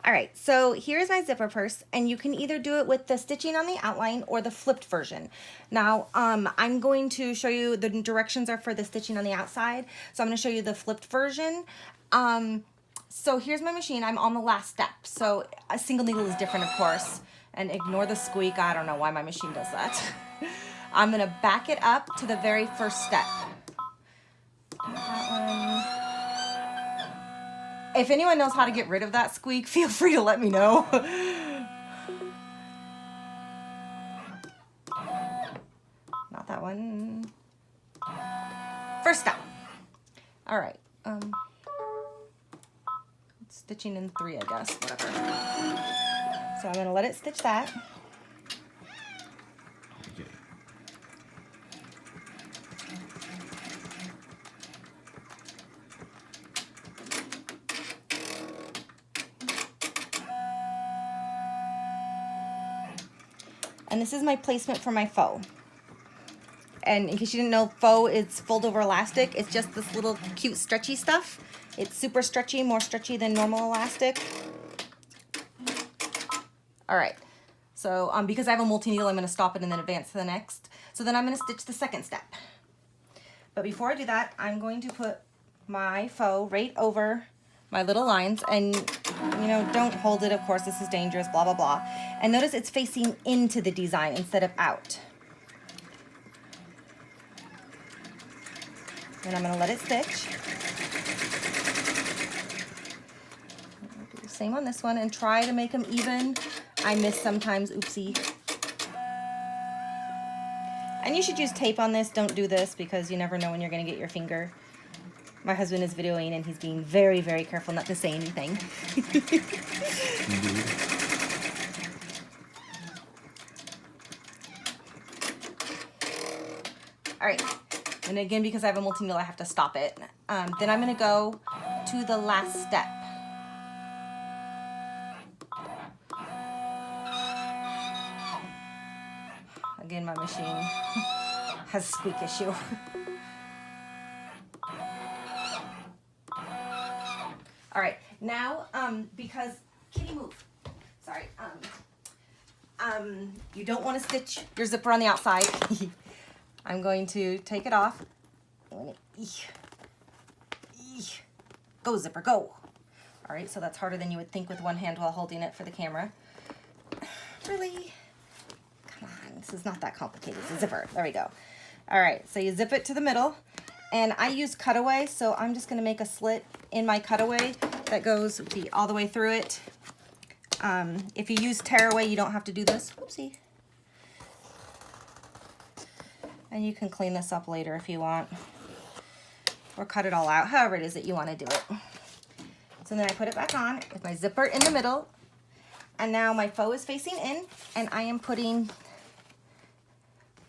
All right, so here's my zipper purse, and you can either do it with the stitching on the outline or the flipped version. Now, I'm going to show you, the directions are for the stitching on the outside, so I'm going to show you the flipped version. So here's my machine. I'm on the last step, so a single needle is different, of course, and ignore the squeak. I don't know why my machine does that. I'm going to back it up to the very first step. If anyone knows how to get rid of that squeak, feel free to let me know. Not that one. First step. All right. Stitching in 3, I guess, whatever. So I'm gonna let it stitch that. Okay. And this is my placement for my faux. And in case you didn't know, faux is fold over elastic. It's just this little cute stretchy stuff. It's super stretchy, more stretchy than normal elastic. All right, so because I have a multi-needle, I'm gonna stop it and then advance to the next. So then I'm gonna stitch the second step. But before I do that, I'm going to put my faux right over my little lines, and you know, don't hold it, of course, this is dangerous, blah, blah, blah. And notice it's facing into the design instead of out. And I'm gonna let it stitch. Do the same on this one and try to make them even. I miss sometimes, oopsie. And you should use tape on this. Don't do this because you never know when you're gonna get your finger. My husband is videoing and he's being very, very careful not to say anything. All right, and again, because I have a multi-needle, I have to stop it. Then I'm gonna go to the last step. Again, my machine has a squeak issue. All right, now, because, kitty move, sorry, you don't want to stitch your zipper on the outside. I'm going to take it off. Go, zipper, go. All right, so that's harder than you would think with one hand while holding it for the camera. Really? Come on, this is not that complicated. It's a zipper, there we go. All right, so you zip it to the middle. And I use cutaway, so I'm just gonna make a slit in my cutaway that goes all the way through it. If you use tearaway, you don't have to do this. Whoopsie. And you can clean this up later if you want. Or cut it all out, however it is that you wanna do it. So then I put it back on with my zipper in the middle. And now my faux is facing in, and I am putting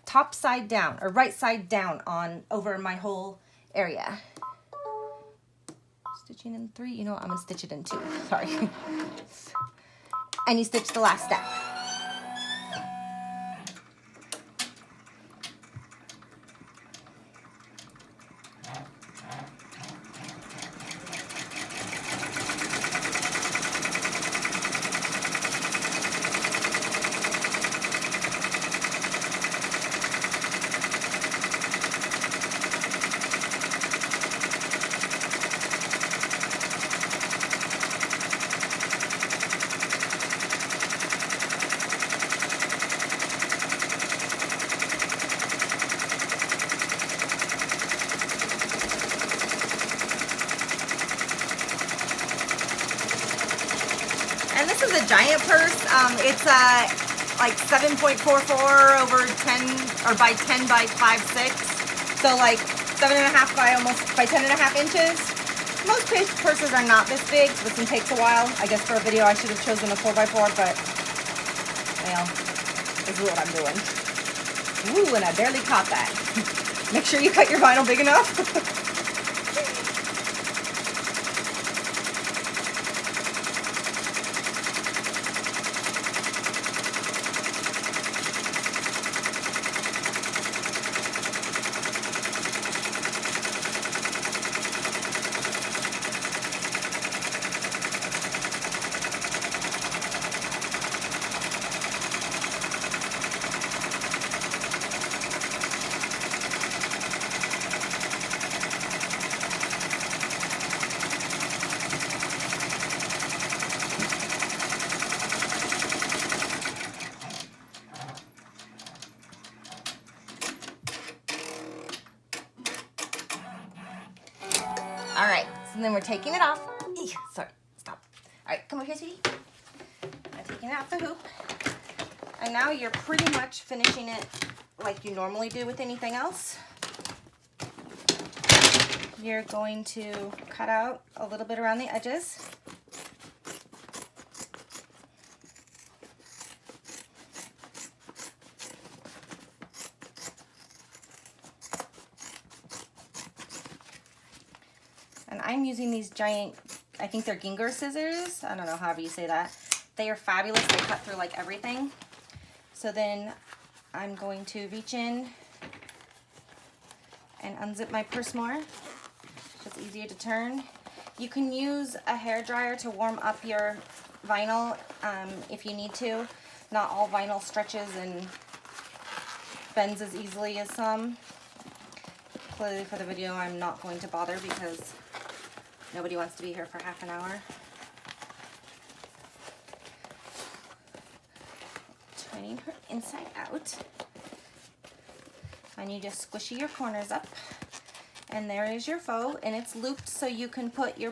top side down or right side down on over my whole area. Stitching in 3, you know what, I'm gonna stitch it in 2, sorry. And you stitch the last step. And this is a giant purse. It's like 7.44 over 10 or by 10 by 5.6. So like 7.5 by almost by 10.5 inches. Most purses are not this big, so this one takes a while. I guess for a video I should have chosen a 4x4, but well, this is what I'm doing. Ooh, and I barely caught that. Make sure you cut your vinyl big enough. And then we're taking it off. Eek, sorry, stop. All right, come over here, sweetie. I'm taking it off the hoop. And now you're pretty much finishing it like you normally do with anything else. You're going to cut out a little bit around the edges. And I'm using these giant, I think they're Ginger scissors. I don't know, however you say that. They are fabulous. They cut through like everything. So then I'm going to reach in and unzip my purse more. It's easier to turn. You can use a hair dryer to warm up your vinyl if you need to. Not all vinyl stretches and bends as easily as some. Clearly for the video I'm not going to bother because nobody wants to be here for half an hour. Turning her inside out. And you just squishy your corners up. And there is your faux, and it's looped so you can put your